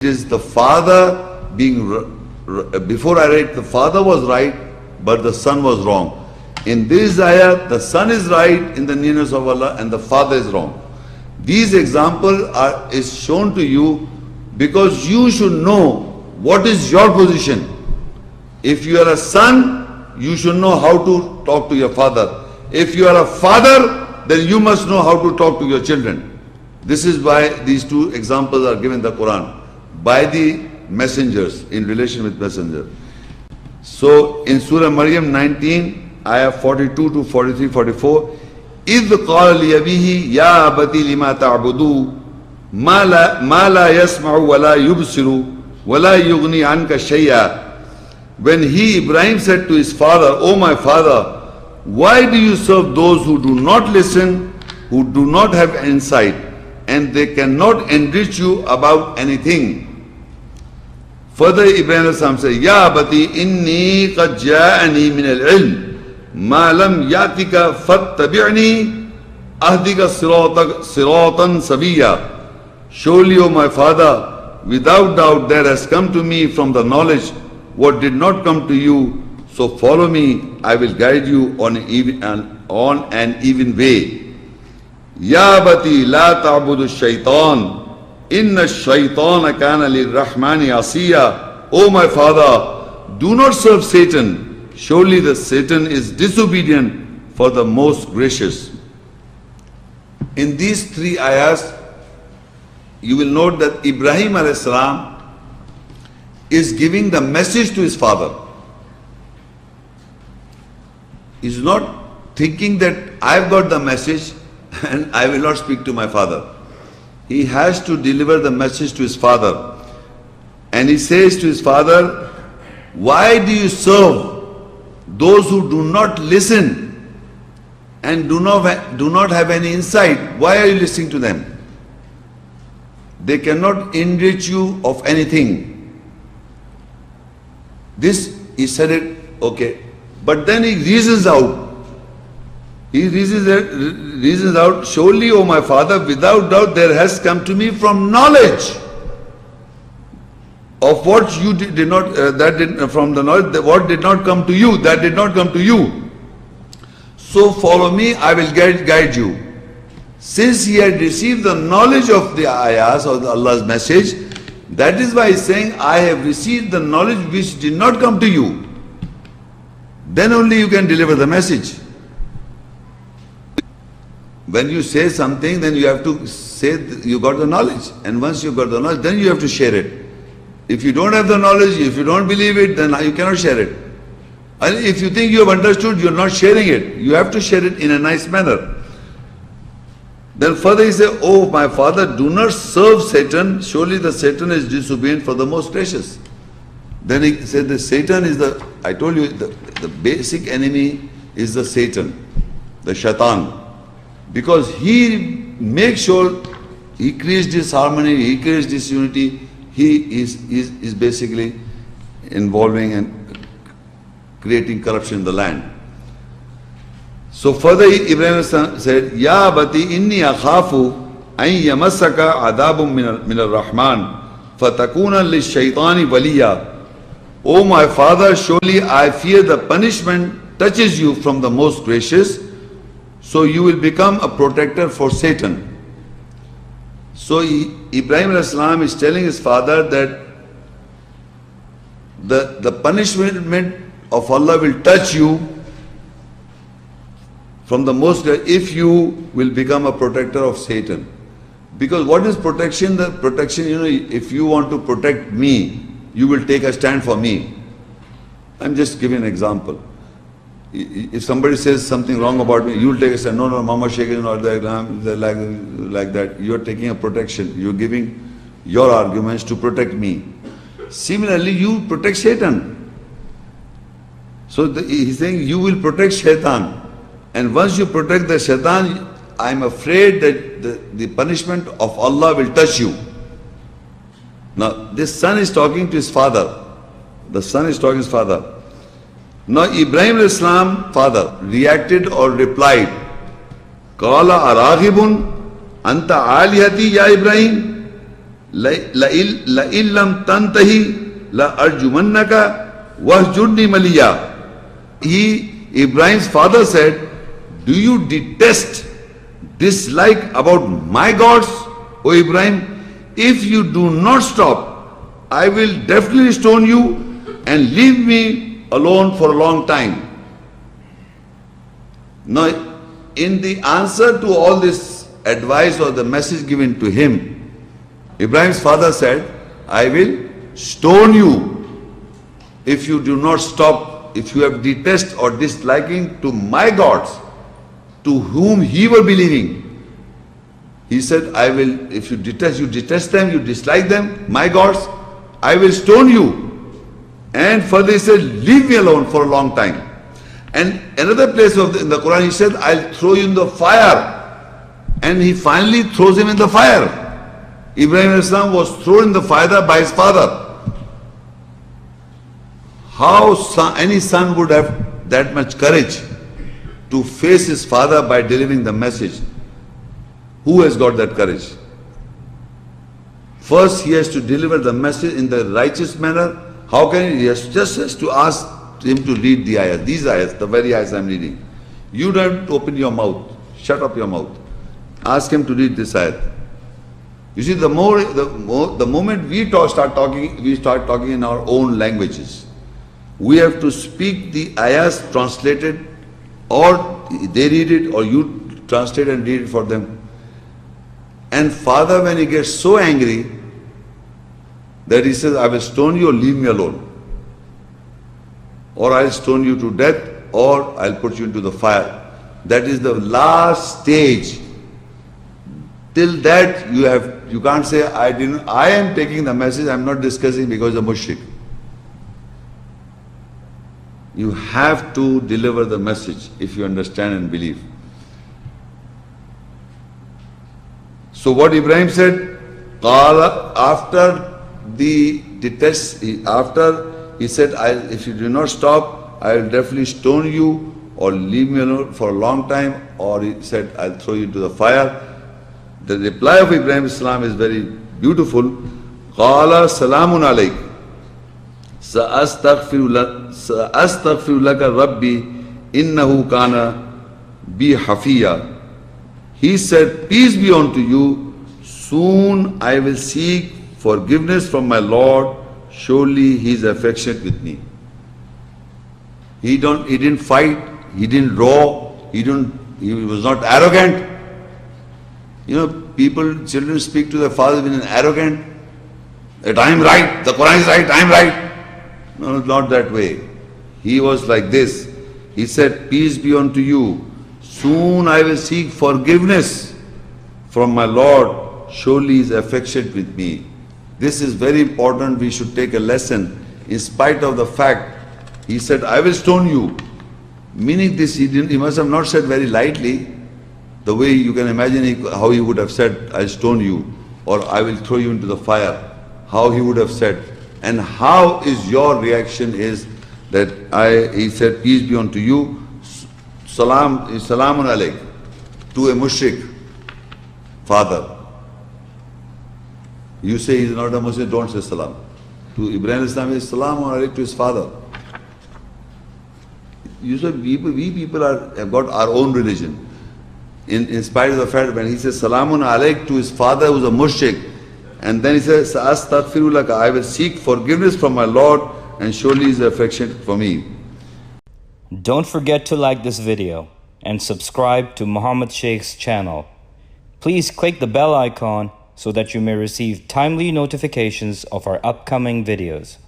It is the father being, before I read, the father was right, but the son was wrong. In this ayah, the son is right in the nearness of Allah and the father is wrong. These examples is shown to you because you should know what is your position. If you are a son, you should know how to talk to your father. If you are a father, then you must know how to talk to your children. This is why these two examples are given in the Quran by the messengers, in relation with messenger. So in Surah Maryam 19, ayah 42 to 43, 44, إِذْ قَالَ لِأَبِيهِ يَا أَبَتِ لِمَا تَعْبُدُوا مَا لَا يَسْمَعُ وَلَا يُبْصِرُ وَلَا يُغْنِي عَنْكَ شَيْئًا. When he, Ibrahim, said to his father, "O my father, why do you serve those who do not listen, who do not have insight, and they cannot enrich you about anything?" Further, Ibrahim said, "Ya abati inni qad ja'ani min al-ilm ma lam yatika fattabi'ni ahdika siratan sawiya." Surely, O my father, without doubt there has come to me from the knowledge what did not come to you. So follow me, I will guide you on an even way. Ya abati la ta'budu shaitan. Inna shaitana kana lirrahmani asiya. O my father, do not serve Satan. Surely the Satan is disobedient for the most gracious. In these three ayahs, you will note that Ibrahim alayhi salam is giving the message to his father. He's not thinking that I've got the message and I will not speak to my father. He has to deliver the message to his father. And he says to his father, "Why do you serve those who do not listen and do not have any insight? Why are you listening to them? They cannot enrich you of anything." This, he said it, okay. But then he reasons out. He reasons out, "Surely, O my father, without doubt there has come to me from knowledge of what you did not, from the knowledge, what did not come to you, that did not come to you. So follow me, I will guide you." Since he had received the knowledge of the ayahs, or Allah's message, that is why he is saying, "I have received the knowledge which did not come to you." Then only you can deliver the message. When you say something, then you have to say you got the knowledge. And once you got the knowledge, then you have to share it. If you don't have the knowledge, if you don't believe it, then you cannot share it. And if you think you have understood, you are not sharing it. You have to share it in a nice manner. Then further he said, "Oh my father, do not serve Satan. Surely the Satan is disobedient for the most gracious." Then he said that Satan is I told you, the basic enemy is the Satan, the shaitan. Because he makes sure he creates disharmony, he creates disunity, he is basically involving and creating corruption in the land. So further Ibrahim said, "Ya abati inni akhafu an yamassaka adabun min ar-Rahman fatakuna lish-shaytani waliya." O my father, surely I fear the punishment touches you from the most gracious, so you will become a protector for Satan. So Ibrahim alayhi salam is telling his father that the punishment of Allah will touch you from the most if you will become a protector of Satan. Because what is protection? The protection, if you want to protect me, you will take a stand for me. I'm just giving an example. If somebody says something wrong about me, you will take a stand. No, Mama Sheikh is not like that. You are taking a protection. You are giving your arguments to protect me. Similarly, you protect Satan. So he's saying you will protect Shaitan. And once you protect the Shaitan, I'm afraid that the punishment of Allah will touch you. Now, this son is talking to his father. The son is talking to his father. Now, Ibrahim alayhi salam, father, reacted or replied, "Qala araghibun anta alihati ya Ibrahim?" لَإِن لَمْ تَنْتَهِ لَأَرْجُمَنَّكَ وَهْجُرْنِي مَلِيًّا. Ibrahim's father said, do you detest, dislike about my gods, O Ibrahim? If you do not stop, I will definitely stone you and leave me alone for a long time. Now, in the answer to all this advice or the message given to him, Ibrahim's father said, I will stone you if you do not stop, if you have detest or disliking to my gods, to whom he were believing. He said, I will, if you detest them, you dislike them, my gods, I will stone you. And further he said, leave me alone for a long time. And another place in the Quran, he said, I'll throw you in the fire. And he finally throws him in the fire. Ibrahim Islam was thrown in the fire by his father. How any son would have that much courage to face his father by delivering the message? Who has got that courage? First, he has to deliver the message in the righteous manner. How can he? Just has to ask him to read the ayahs. These ayahs, the very ayahs I am reading. You don't have to open your mouth. Shut up your mouth. Ask him to read this ayah. You see, the moment we start talking in our own languages. We have to speak the ayahs translated, or they read it, or you translate and read it for them. And father, when he gets so angry that he says, I will stone you or leave me alone. Or I'll stone you to death, or I'll put you into the fire. That is the last stage. Till that you can't say, I am taking the message, I'm not discussing because of mushrik. You have to deliver the message if you understand and believe. So what Ibrahim said, after he said, if you do not stop, I will definitely stone you or leave me alone for a long time, or he said, I'll throw you into the fire. The reply of Ibrahim Islam is very beautiful. Qala salamun alayk. Sa'astaghfiru laka rabbi innahu kana bi hafiya. He said, peace be unto you, soon I will seek forgiveness from my Lord, surely he is affectionate with me. He didn't fight, he didn't roar, he was not arrogant. You know, children speak to their fathers in an arrogant, that I am right, the Quran is right, I am right. No, not that way. He was like this. He said, peace be unto you. Soon I will seek forgiveness from my Lord. Surely he is affectionate with me. This is very important. We should take a lesson. In spite of the fact, he said, I will stone you. Meaning this, he must have not said very lightly. The way you can imagine how he would have said, I'll stone you, or I will throw you into the fire. How he would have said. And how is your reaction is that he said, peace be unto you. Salamun alayk, to a mushrik father. You say he's not a Muslim, don't say salam. To Ibrahim Islam is salamun alayk to his father. You say we people have got our own religion. In spite of the fact when he says salamun alayk to his father who's a mushrik, and then he says, Astaghfiru laka, I will seek forgiveness from my Lord, and surely he is affectionate for me. Don't forget to like this video and subscribe to Muhammad Sheikh's channel. Please click the bell icon so that you may receive timely notifications of our upcoming videos.